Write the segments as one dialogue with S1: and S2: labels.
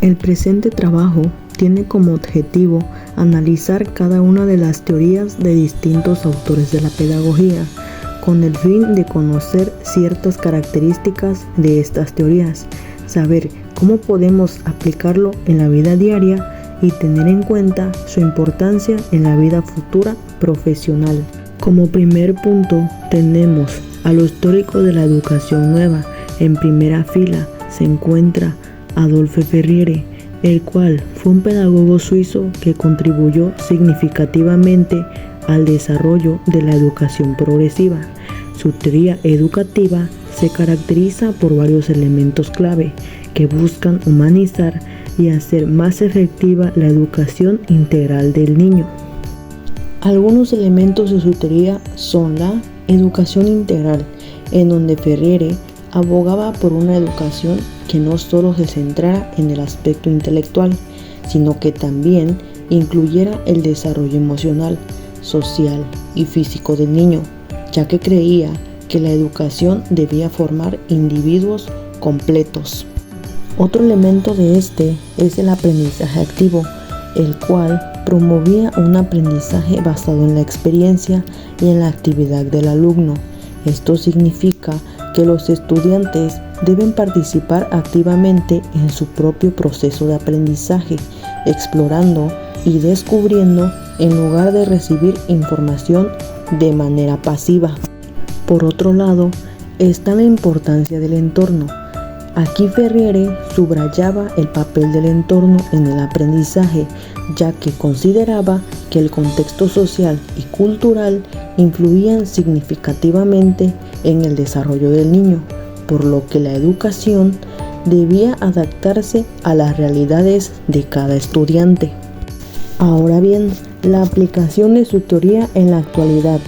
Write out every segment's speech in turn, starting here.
S1: El presente trabajo tiene como objetivo analizar cada una de las teorías de distintos autores de la pedagogía, con el fin de conocer ciertas características de estas teorías, saber cómo podemos aplicarlo en la vida diaria y tener en cuenta su importancia en la vida futura profesional. Como primer punto tenemos a los teóricos de la educación nueva. En primera fila se encuentra Adolphe Ferriere, el cual fue un pedagogo suizo que contribuyó significativamente al desarrollo de la educación progresiva. Su teoría educativa se caracteriza por varios elementos clave que buscan humanizar y hacer más efectiva la educación integral del niño. Algunos elementos de su teoría son la educación integral, en donde Ferriere abogaba por una educación que no solo se centrara en el aspecto intelectual, sino que también incluyera el desarrollo emocional, social y físico del niño, ya que creía que la educación debía formar individuos completos. Otro elemento de este es el aprendizaje activo, el cual promovía un aprendizaje basado en la experiencia y en la actividad del alumno. Esto significa que los estudiantes deben participar activamente en su propio proceso de aprendizaje, explorando y descubriendo en lugar de recibir información de manera pasiva. Por otro lado, está la importancia del entorno. Aquí Ferriere subrayaba el papel del entorno en el aprendizaje, ya que consideraba que el contexto social y cultural influían significativamente en el desarrollo del niño, por lo que la educación debía adaptarse a las realidades de cada estudiante. Ahora bien, la aplicación de su teoría en la actualidad.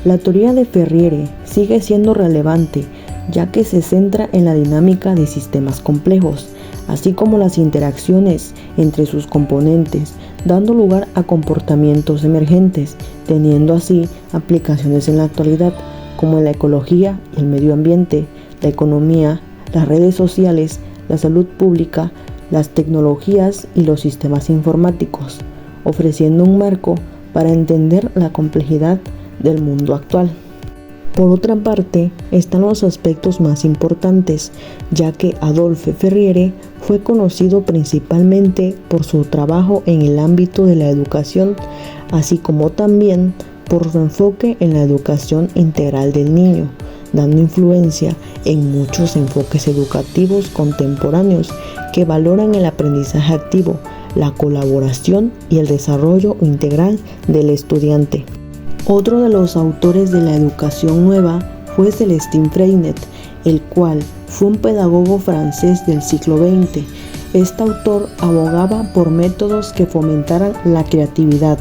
S1: La teoría de Ferriere sigue siendo relevante, ya que se centra en la dinámica de sistemas complejos, así como las interacciones entre sus componentes, dando lugar a comportamientos emergentes, teniendo así aplicaciones en la actualidad, como en la ecología y el medio ambiente, la economía, las redes sociales, la salud pública, las tecnologías y los sistemas informáticos, ofreciendo un marco para entender la complejidad del mundo actual. Por otra parte, están los aspectos más importantes, ya que Adolphe Ferriere fue conocido principalmente por su trabajo en el ámbito de la educación, así como también por su enfoque en la educación integral del niño, dando influencia en muchos enfoques educativos contemporáneos que valoran el aprendizaje activo, la colaboración y el desarrollo integral del estudiante. Otro de los autores de la educación nueva fue Célestin Freinet, el cual fue un pedagogo francés del siglo XX. Este autor abogaba por métodos que fomentaran la creatividad,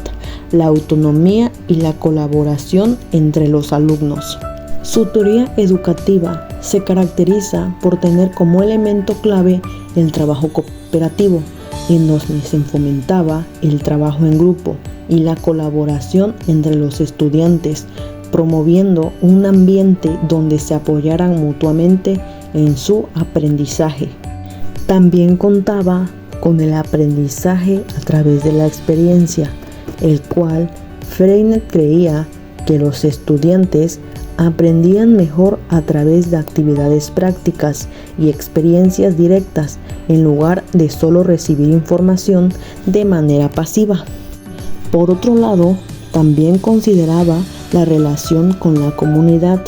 S1: la autonomía y la colaboración entre los alumnos. Su teoría educativa se caracteriza por tener como elemento clave el trabajo cooperativo, en donde se fomentaba el trabajo en grupo y la colaboración entre los estudiantes, promoviendo un ambiente donde se apoyaran mutuamente en su aprendizaje. También contaba con el aprendizaje a través de la experiencia, el cual Freinet creía que los estudiantes aprendían mejor a través de actividades prácticas y experiencias directas en lugar de solo recibir información de manera pasiva. Por otro lado, también consideraba la relación con la comunidad,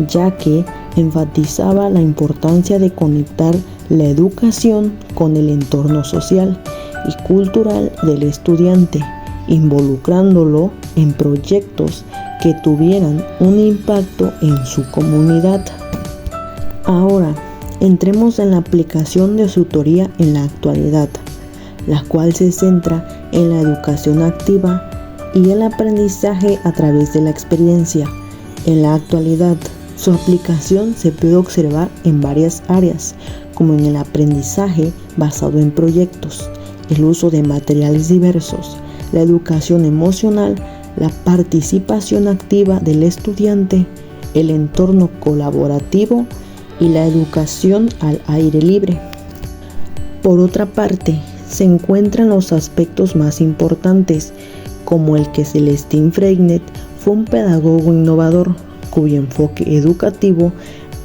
S1: ya que enfatizaba la importancia de conectar la educación con el entorno social y cultural del estudiante, involucrándolo en proyectos que tuvieran un impacto en su comunidad. Ahora, entremos en la aplicación de su teoría en la actualidad, la cual se centra en la educación activa y el aprendizaje a través de la experiencia. En la actualidad, su aplicación se puede observar en varias áreas, como en el aprendizaje basado en proyectos, el uso de materiales diversos, la educación emocional, la participación activa del estudiante, el entorno colaborativo y la educación al aire libre. Por otra parte, se encuentran los aspectos más importantes, como el que Celestín Freinet fue un pedagogo innovador, cuyo enfoque educativo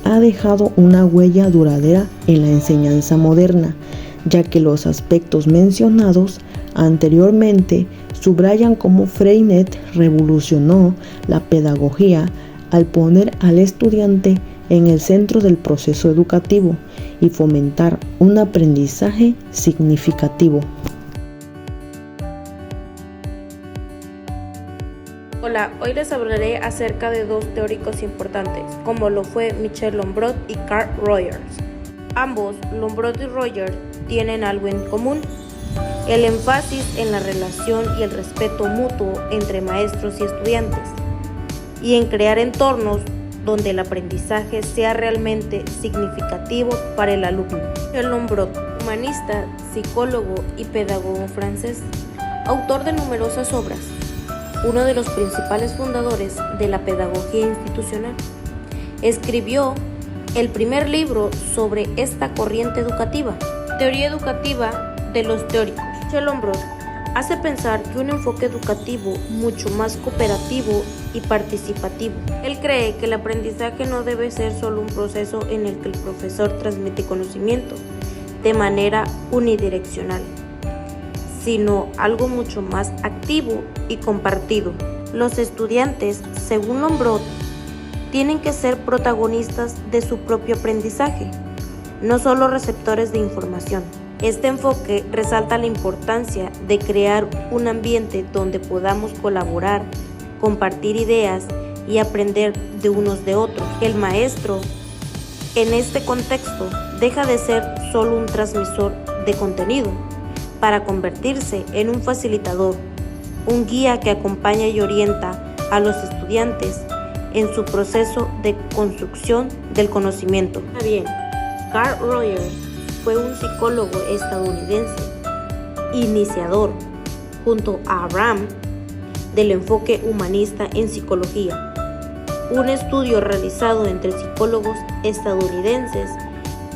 S1: ha dejado una huella duradera en la enseñanza moderna, ya que los aspectos mencionados anteriormente subrayan cómo Freinet revolucionó la pedagogía al poner al estudiante en el centro del proceso educativo y fomentar un aprendizaje significativo.
S2: Hola, hoy les hablaré acerca de dos teóricos importantes, como lo fue Michel Lombrot y Carl Rogers. Ambos, Lombrot y Rogers, tienen algo en común: el énfasis en la relación y el respeto mutuo entre maestros y estudiantes, y en crear entornos donde el aprendizaje sea realmente significativo para el alumno. Michel Lombrot, humanista, psicólogo y pedagogo francés, autor de numerosas obras, uno de los principales fundadores de la pedagogía institucional, escribió el primer libro sobre esta corriente educativa, Teoría Educativa de los Teóricos. Michel Lombrot hace pensar que un enfoque educativo mucho más cooperativo y participativo. Él cree que el aprendizaje no debe ser solo un proceso en el que el profesor transmite conocimiento de manera unidireccional, sino algo mucho más activo y compartido. Los estudiantes, según Lombrot, tienen que ser protagonistas de su propio aprendizaje, no solo receptores de información. Este enfoque resalta la importancia de crear un ambiente donde podamos colaborar, compartir ideas y aprender de unos de otros. El maestro, en este contexto, deja de ser solo un transmisor de contenido para convertirse en un facilitador, un guía que acompaña y orienta a los estudiantes en su proceso de construcción del conocimiento. Bien, Carl Rogers fue un psicólogo estadounidense, iniciador, junto a Abraham, del enfoque humanista en psicología, un estudio realizado entre psicólogos estadounidenses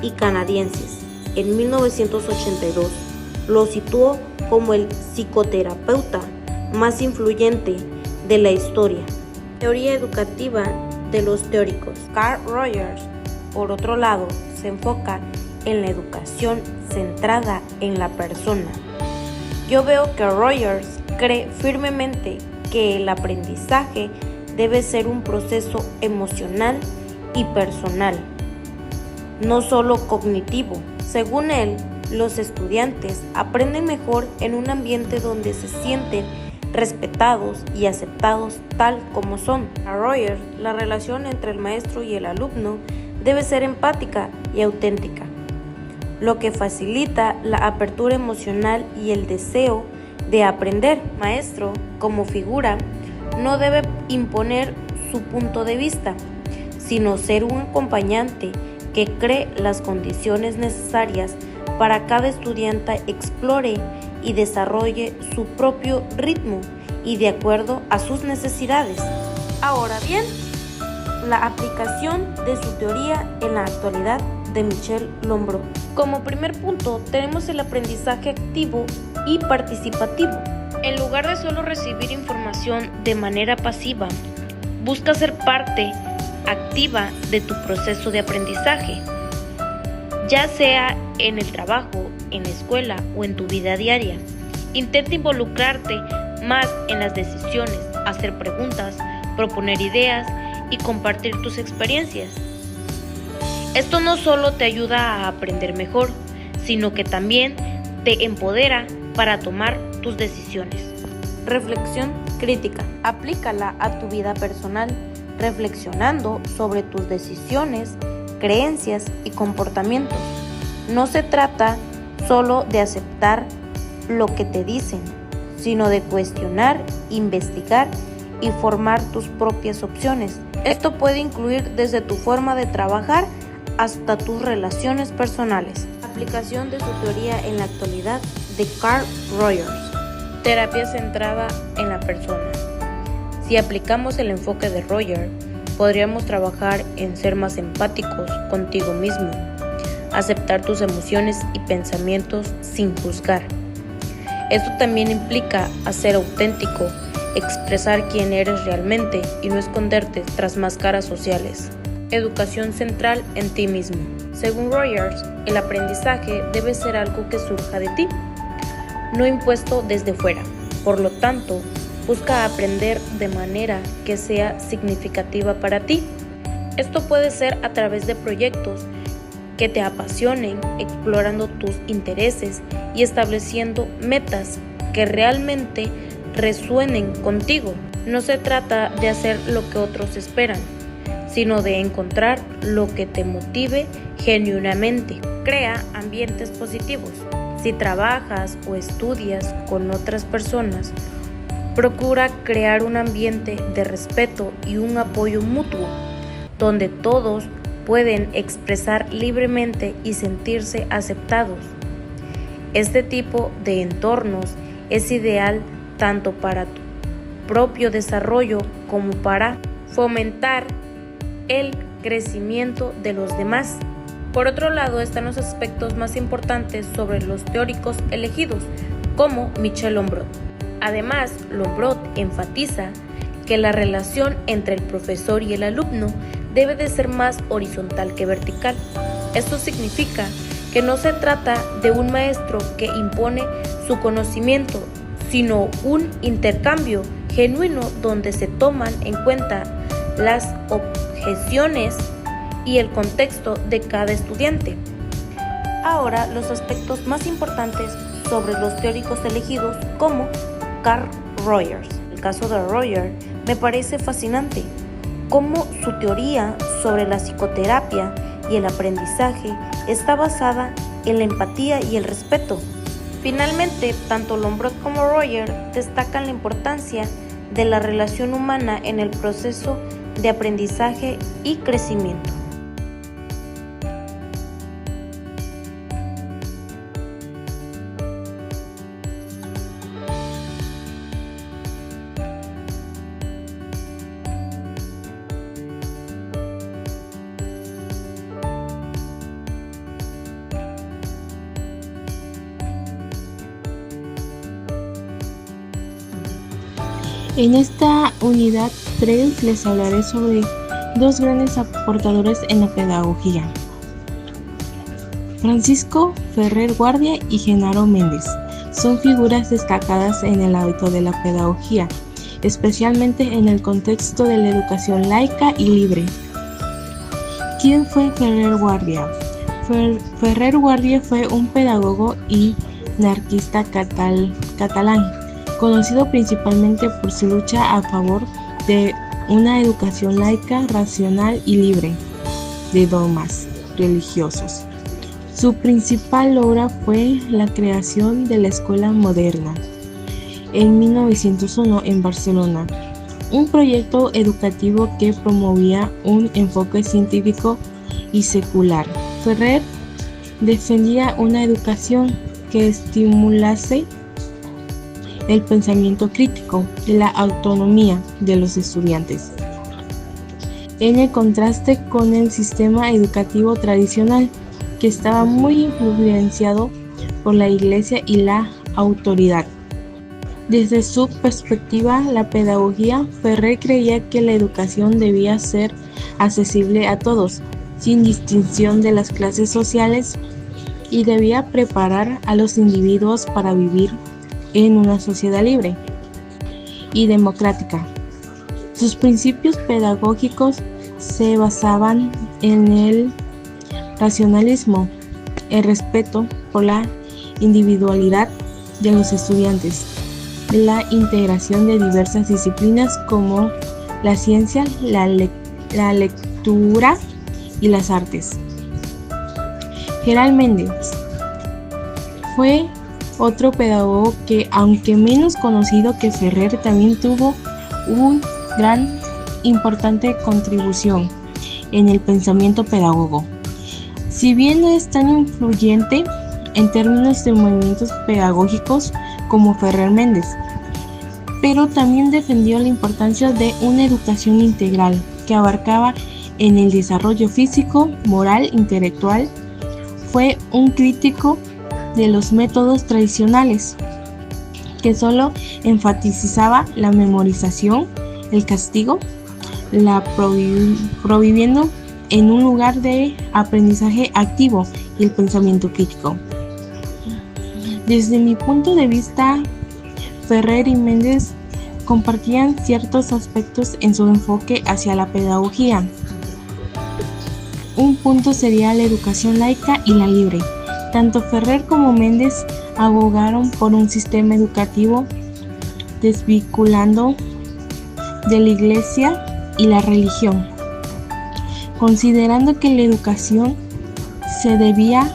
S2: y canadienses. En 1982 lo situó como el psicoterapeuta más influyente de la historia. Teoría educativa de los teóricos. Carl Rogers, por otro lado, se enfoca en la educación centrada en la persona. Yo veo que Rogers cree firmemente que el aprendizaje debe ser un proceso emocional y personal, no solo cognitivo. Según él, los estudiantes aprenden mejor en un ambiente donde se sienten respetados y aceptados tal como son. Para Rogers, la relación entre el maestro y el alumno debe ser empática y auténtica, lo que facilita la apertura emocional y el deseo de aprender. El maestro, como figura, no debe imponer su punto de vista, sino ser un acompañante que cree las condiciones necesarias para cada estudiante explore y desarrolle su propio ritmo y de acuerdo a sus necesidades. Ahora bien, la aplicación de su teoría en la actualidad de Michel Lombrot. Como primer punto, tenemos el aprendizaje activo y participativo. En lugar de solo recibir información de manera pasiva, busca ser parte activa de tu proceso de aprendizaje, ya sea en el trabajo, en la escuela o en tu vida diaria. Intenta involucrarte más en las decisiones, hacer preguntas, proponer ideas y compartir tus experiencias. Esto no solo te ayuda a aprender mejor, sino que también te empodera para tomar tus decisiones. Reflexión crítica. Aplícala a tu vida personal, reflexionando sobre tus decisiones, creencias y comportamientos. No se trata solo de aceptar lo que te dicen, sino de cuestionar, investigar y formar tus propias opciones. Esto puede incluir desde tu forma de trabajar hasta tus relaciones personales. Aplicación de su teoría en la actualidad de Carl Rogers. Terapia centrada en la persona. Si aplicamos el enfoque de Rogers, podríamos trabajar en ser más empáticos contigo mismo, aceptar tus emociones y pensamientos sin juzgar. Esto también implica ser auténtico, expresar quién eres realmente y no esconderte tras máscaras sociales. Educación central en ti mismo. Según Rogers, el aprendizaje debe ser algo que surja de ti, no impuesto desde fuera. Por lo tanto, busca aprender de manera que sea significativa para ti. Esto puede ser a través de proyectos que te apasionen, explorando tus intereses y estableciendo metas que realmente resuenen contigo. No se trata de hacer lo que otros esperan, sino de encontrar lo que te motive genuinamente. Crea ambientes positivos. Si trabajas o estudias con otras personas, procura crear un ambiente de respeto y un apoyo mutuo, donde todos pueden expresar libremente y sentirse aceptados. Este tipo de entornos es ideal tanto para tu propio desarrollo como para fomentar el crecimiento de los demás. Por otro lado, están los aspectos más importantes sobre los teóricos elegidos, como Michel Lombrot. Además, Lombrot enfatiza que la relación entre el profesor y el alumno debe de ser más horizontal que vertical. Esto significa que no se trata de un maestro que impone su conocimiento, sino un intercambio genuino donde se toman en cuenta las objeciones y el contexto de cada estudiante. Ahora, los aspectos más importantes sobre los teóricos elegidos, como Carl Rogers. El caso de Rogers me parece fascinante, cómo su teoría sobre la psicoterapia y el aprendizaje está basada en la empatía y el respeto. Finalmente, tanto Lombrot como Rogers destacan la importancia de la relación humana en el proceso de aprendizaje y crecimiento.
S3: En esta unidad 3 les hablaré sobre dos grandes aportadores en la pedagogía: Francisco Ferrer Guardia y Genaro Méndez. Son figuras destacadas en el ámbito de la pedagogía, especialmente en el contexto de la educación laica y libre. ¿Quién fue Ferrer Guardia? Ferrer Guardia fue un pedagogo y anarquista catalán, conocido principalmente por su lucha a favor de una educación laica, racional y libre de dogmas religiosos. Su principal obra fue la creación de la Escuela Moderna en 1901 en Barcelona, un proyecto educativo que promovía un enfoque científico y secular. Ferrer defendía una educación que estimulase el pensamiento crítico y la autonomía de los estudiantes, en el contraste con el sistema educativo tradicional, que estaba muy influenciado por la Iglesia y la autoridad. Desde su perspectiva, la pedagogía, Ferrer creía que la educación debía ser accesible a todos, sin distinción de las clases sociales, y debía preparar a los individuos para vivir en una sociedad libre y democrática. Sus principios pedagógicos se basaban en el racionalismo, el respeto por la individualidad de los estudiantes, la integración de diversas disciplinas como la ciencia, la lectura y las artes. Gerard Méndez fue otro pedagogo que, aunque menos conocido que Ferrer, también tuvo una gran importante contribución en el pensamiento pedagogo. Si bien no es tan influyente en términos de movimientos pedagógicos como Ferrer Méndez, pero también defendió la importancia de una educación integral que abarcaba en el desarrollo físico, moral, intelectual. fue un crítico de los métodos tradicionales, que solo enfatizaba la memorización, el castigo, prohibiendo en un lugar de aprendizaje activo y el pensamiento crítico. Desde mi punto de vista, Ferrer y Méndez compartían ciertos aspectos en su enfoque hacia la pedagogía. Un punto sería la educación laica y la libre. Tanto Ferrer como Méndez abogaron por un sistema educativo desvinculando de la Iglesia y la religión, considerando que la educación se debía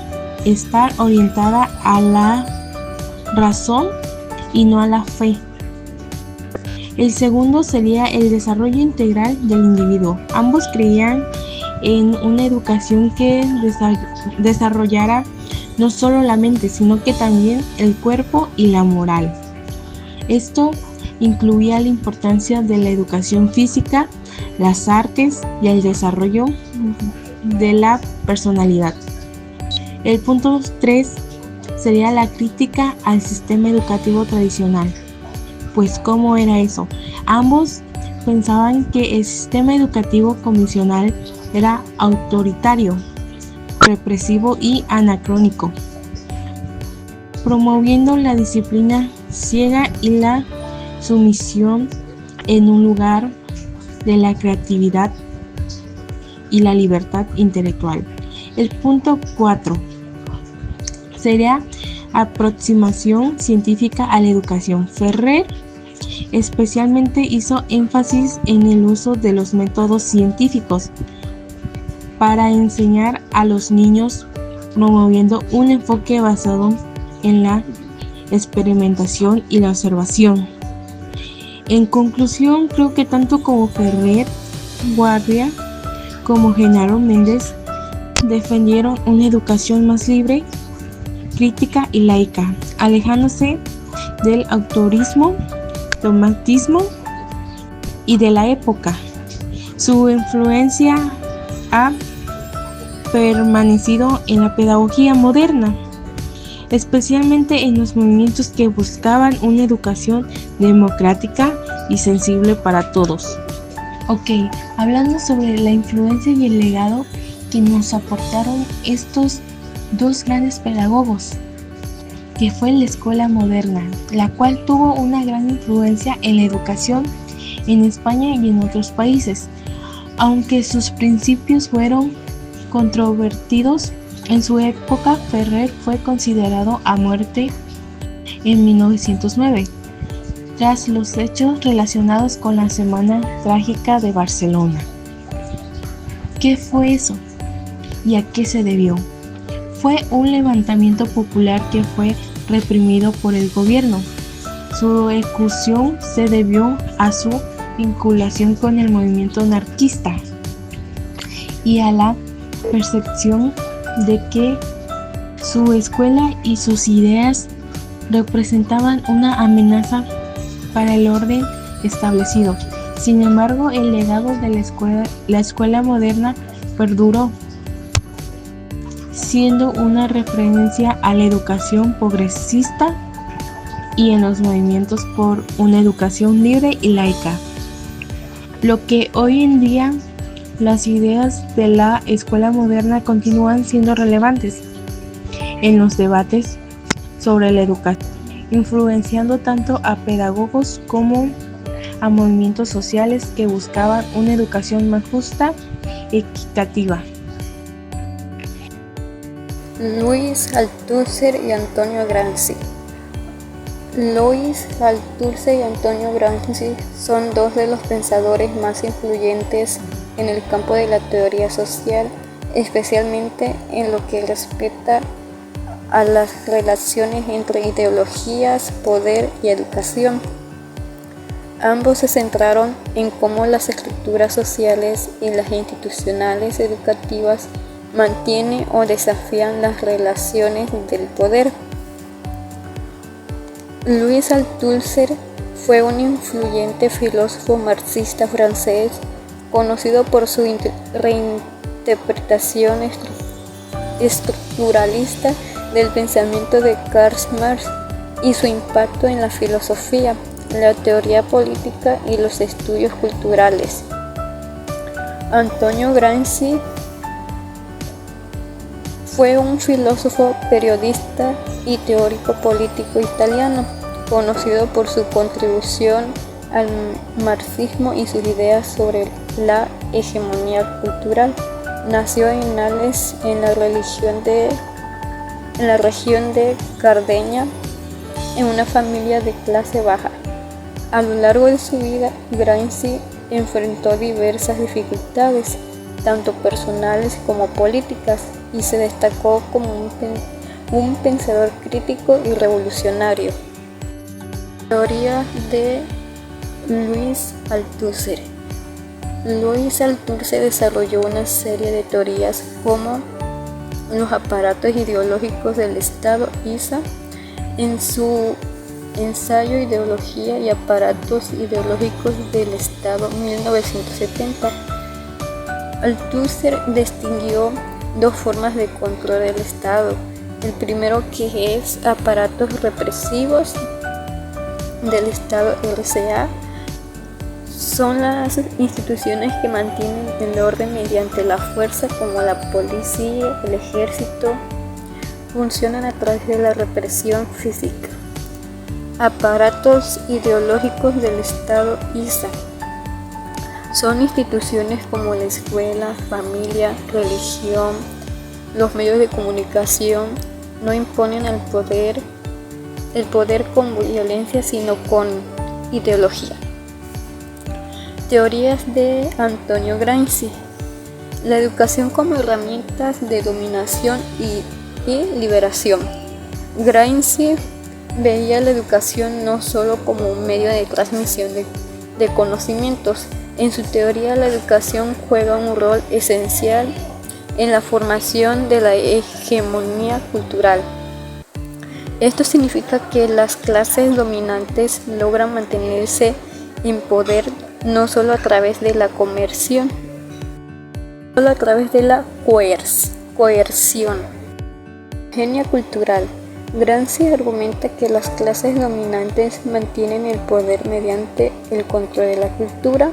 S3: estar orientada a la razón y no a la fe. El segundo sería el desarrollo integral del individuo. Ambos creían en una educación que desarrollara no solo la mente, sino que también el cuerpo y la moral. Esto incluía la importancia de la educación física, las artes y el desarrollo de la personalidad. El punto 3 sería la crítica al sistema educativo tradicional. Pues, ¿cómo era eso? Ambos pensaban que el sistema educativo convencional era autoritario, represivo y anacrónico, promoviendo la disciplina ciega y la sumisión en un lugar de la creatividad y la libertad intelectual. El punto 4 sería aproximación científica a la educación. Ferrer especialmente hizo énfasis en el uso de los métodos científicos para enseñar a los niños, promoviendo un enfoque basado en la experimentación y la observación. En conclusión, creo que tanto como Ferrer, Guardia como Genaro Méndez defendieron una educación más libre, crítica y laica, alejándose del autorismo, dogmatismo y de la época. Su influencia ha permanecido en la pedagogía moderna, especialmente en los movimientos que buscaban una educación democrática y sensible para todos. Ok, hablando sobre la influencia y el legado que nos aportaron estos dos grandes pedagogos, que fue la escuela moderna, la cual tuvo una gran influencia en la educación en España y en otros países. Aunque sus principios fueron controvertidos, en su época Ferrer fue considerado a muerte en 1909, tras los hechos relacionados con la Semana Trágica de Barcelona. ¿Qué fue eso? ¿Y a qué se debió? Fue un levantamiento popular que fue reprimido por el gobierno. Su ejecución se debió a su vinculación con el movimiento anarquista y a la percepción de que su escuela y sus ideas representaban una amenaza para el orden establecido. Sin embargo, el legado de la escuela moderna perduró, siendo una referencia a la educación progresista y en los movimientos por una educación libre y laica. Lo que hoy en día las ideas de la escuela moderna continúan siendo relevantes en los debates sobre la educación, influenciando tanto a pedagogos como a movimientos sociales que buscaban una educación más justa y equitativa.
S4: Louis Althusser y Antonio Gramsci. Louis Althusser y Antonio Gramsci son dos de los pensadores más influyentes en el campo de la teoría social, especialmente en lo que respecta a las relaciones entre ideologías, poder y educación. Ambos se centraron en cómo las estructuras sociales y las institucionales educativas mantienen o desafían las relaciones del poder. Louis Althusser fue un influyente filósofo marxista francés, conocido por su reinterpretación estructuralista del pensamiento de Karl Marx y su impacto en la filosofía, la teoría política y los estudios culturales. Antonio Gramsci fue un filósofo, periodista y teórico político italiano, conocido por su contribución al marxismo y sus ideas sobre la hegemonía cultural. Nació en Ales, en la región de Cerdeña, en una familia de clase baja. A lo largo de su vida, Gramsci enfrentó diversas dificultades, tanto personales como políticas, y se destacó como un pensador crítico y revolucionario. Teoría de Louis Althusser. Louis Althusser desarrolló una serie de teorías como los aparatos ideológicos del Estado (ISA) en su ensayo Ideología y aparatos ideológicos del Estado 1970. Althusser distinguió dos formas de control del Estado. El primero, que es aparatos represivos del Estado RCA, son las instituciones que mantienen el orden mediante la fuerza, como la policía, el ejército, funcionan a través de la represión física. Aparatos ideológicos del Estado ISA son instituciones como la escuela, familia, religión, los medios de comunicación. No imponen el poder con violencia, sino con ideología. Teorías de Antonio Gramsci. La educación como herramientas de dominación y liberación. Gramsci veía la educación no solo como un medio de transmisión de conocimientos. En su teoría, la educación juega un rol esencial en la formación de la hegemonía cultural. Esto significa que las clases dominantes logran mantenerse en poder no solo a través de la coerción, solo a través de la coerción. Hegemonía cultural. Gramsci argumenta que las clases dominantes mantienen el poder mediante el control de la cultura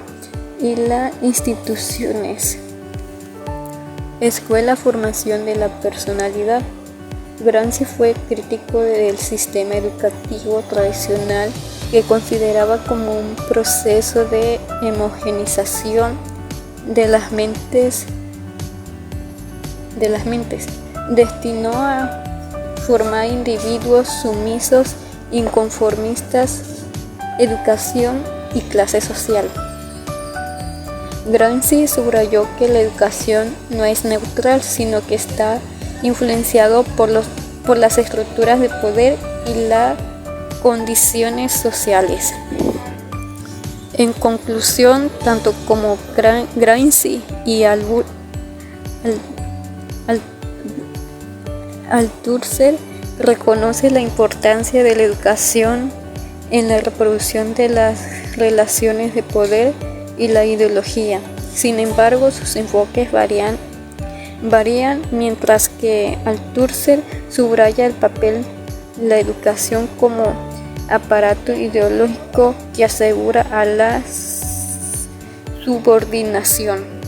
S4: y las instituciones. Escuela, formación de la personalidad. Gramsci fue crítico del sistema educativo tradicional, que consideraba como un proceso de homogeneización de las mentes, destinó a formar individuos sumisos, inconformistas, educación y clase social. Gramsci subrayó que la educación no es neutral, sino que está influenciado por las estructuras de poder y las condiciones sociales. En conclusión, tanto como Gramsci y Althusser reconoce la importancia de la educación en la reproducción de las relaciones de poder y la ideología. Sin embargo, sus enfoques varían, mientras que Althusser subraya el papel de la educación como aparato ideológico que asegura a la subordinación.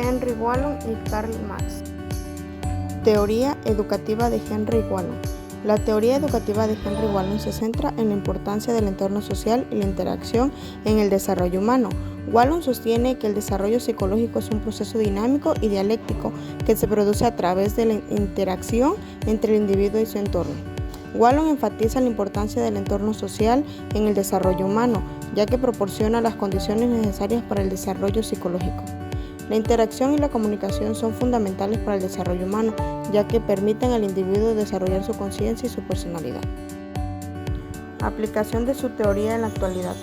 S2: Henry Wallum y Karl Marx. Teoría educativa de Henry Wallum. La teoría educativa de Henry Wallum se centra en la importancia del entorno social y la interacción en el desarrollo humano. Wallum sostiene que el desarrollo psicológico es un proceso dinámico y dialéctico que se produce a través de la interacción entre el individuo y su entorno. Wallum enfatiza la importancia del entorno social en el desarrollo humano, ya que proporciona las condiciones necesarias para el desarrollo psicológico. La interacción y la comunicación son fundamentales para el desarrollo humano, ya que permiten al individuo desarrollar su conciencia y su personalidad. Aplicación de su teoría en la actualidad.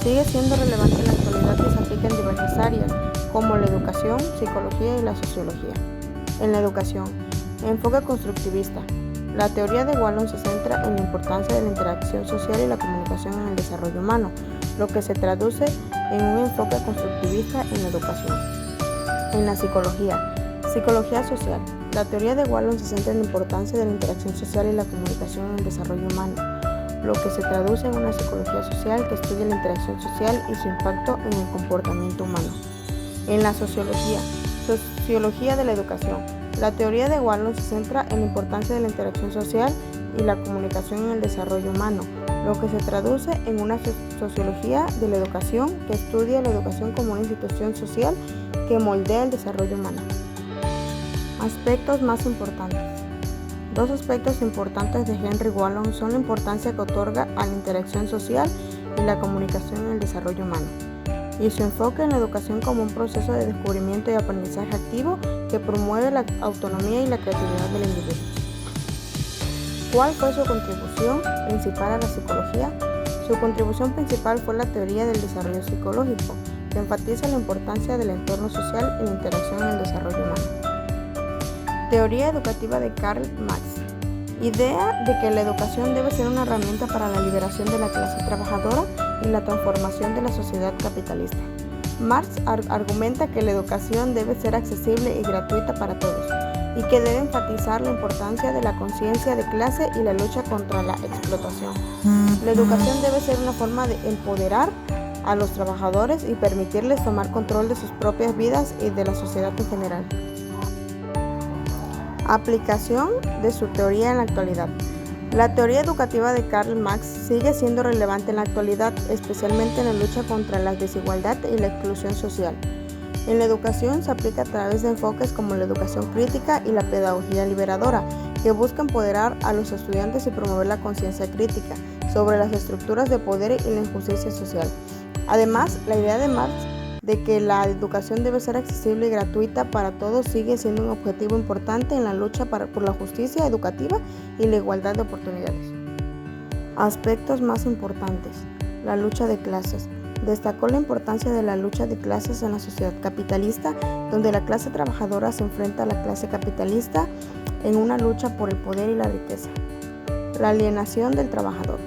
S2: Sigue siendo relevante en la actualidad y se aplica en diversas áreas, como la educación, psicología y la sociología. En la educación, enfoque constructivista. La teoría de Wallum se centra en la importancia de la interacción social y la comunicación en el desarrollo humano, lo que se traduce en un enfoque constructivista en la educación. En la psicología, psicología social. La teoría de Wallum se centra en la importancia de la interacción social y la comunicación en el desarrollo humano, lo que se traduce en una psicología social que estudia la interacción social y su impacto en el comportamiento humano. En la sociología, sociología de la educación. La teoría de Wallum se centra en la importancia de la interacción social y la comunicación en el desarrollo humano, lo que se traduce en una sociología de la educación que estudia la educación como una institución social que moldea el desarrollo humano. Aspectos más importantes. Dos aspectos importantes de Henry Wallum son la importancia que otorga a la interacción social y la comunicación en el desarrollo humano, y su enfoque en la educación como un proceso de descubrimiento y aprendizaje activo que promueve la autonomía y la creatividad del individuo. ¿Cuál fue su contribución principal a la psicología? Su contribución principal fue la teoría del desarrollo psicológico, que enfatiza la importancia del entorno social y la interacción en el desarrollo humano. Teoría educativa de Karl Marx. Idea de que la educación debe ser una herramienta para la liberación de la clase trabajadora y la transformación de la sociedad capitalista. Marx argumenta que la educación debe ser accesible y gratuita para todos, y que debe enfatizar la importancia de la conciencia de clase y la lucha contra la explotación. La educación debe ser una forma de empoderar a los trabajadores y permitirles tomar control de sus propias vidas y de la sociedad en general. Aplicación de su teoría en la actualidad. La teoría educativa de Karl Marx sigue siendo relevante en la actualidad, especialmente en la lucha contra la desigualdad y la exclusión social. En la educación se aplica a través de enfoques como la educación crítica y la pedagogía liberadora, que busca empoderar a los estudiantes y promover la conciencia crítica sobre las estructuras de poder y la injusticia social. Además, la idea de Marx de que la educación debe ser accesible y gratuita para todos sigue siendo un objetivo importante en la lucha por la justicia educativa y la igualdad de oportunidades. Aspectos más importantes. La lucha de clases. Destacó la importancia de la lucha de clases en la sociedad capitalista, donde la clase trabajadora se enfrenta a la clase capitalista en una lucha por el poder y la riqueza. La alienación del trabajador.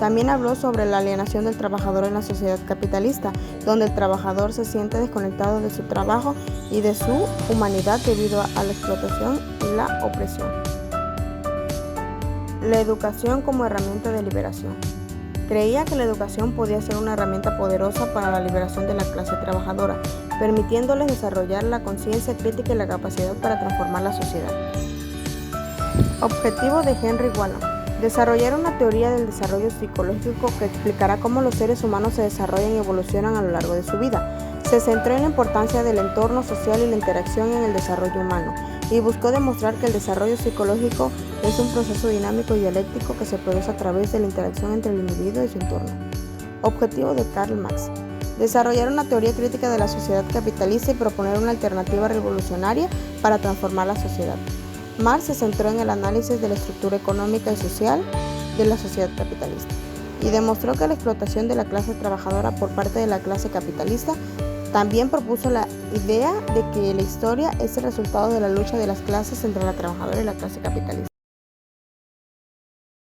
S2: También habló sobre la alienación del trabajador en la sociedad capitalista, donde el trabajador se siente desconectado de su trabajo y de su humanidad debido a la explotación y la opresión. La educación como herramienta de liberación. Creía que la educación podía ser una herramienta poderosa para la liberación de la clase trabajadora, permitiéndoles desarrollar la conciencia crítica y la capacidad para transformar la sociedad. Objetivo de Henry Wallum. Desarrollar una teoría del desarrollo psicológico que explicará cómo los seres humanos se desarrollan y evolucionan a lo largo de su vida. Se centró en la importancia del entorno social y la interacción en el desarrollo humano, y buscó demostrar que el desarrollo psicológico es un proceso dinámico y dialéctico que se produce a través de la interacción entre el individuo y su entorno. Objetivo de Karl Marx. Desarrollar una teoría crítica de la sociedad capitalista y proponer una alternativa revolucionaria para transformar la sociedad. Marx se centró en el análisis de la estructura económica y social de la sociedad capitalista y demostró que la explotación de la clase trabajadora por parte de la clase capitalista. También propuso la idea de que la historia es el resultado de la lucha de las clases entre la trabajadora y la clase capitalista.